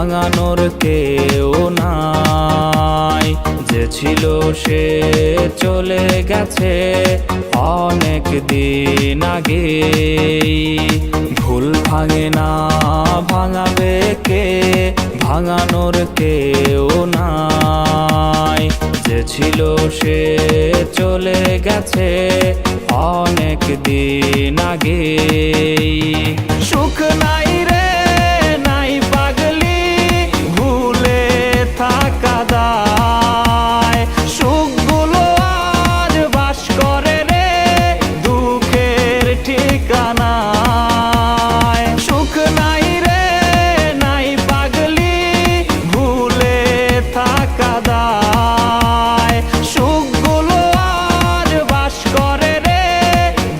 ভাঙানোর কেউ নাই। যে ছিল সে চলে গেছে অনেক দিন আগে। ভুল ভাঙে না ভাঙাবে কে, ভাঙানোর কেউ নাই। যে ছিল সে চলে গেছে অনেক দিন আগে। সুখ নাই রে নাই পাগলি, ভুলে থাকা দায়। সুখগুলো আজ বাস করে রে দুঃখের ঠিকানায়। সুখ নাই রে নাই পাগলি, ভুলে থাকা দায়। সুখগুলো আজ বাস করে রে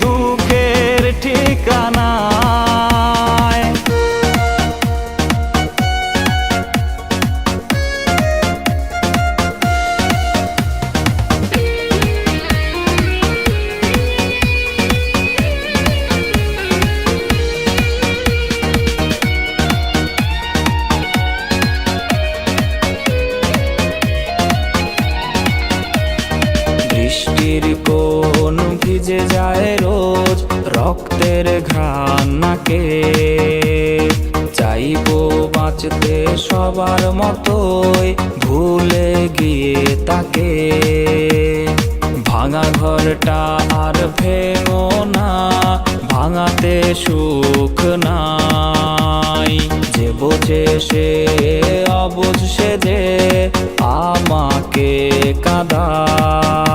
দুঃখের ঠিকানায়। বৃষ্টির কোন ভিজে যায় রোজ, রক্তের ঘ্রাণ নাকে। চাইবো বাঁচতে সবার মতোই, ভুলে গিয়ে তাকে। ভাঙা ঘরটা আর ভেঙো না, ভাঙাতে সুখ নাই। যে বোঝে সে অবুঝ সে যে আমাকে কাঁদায়।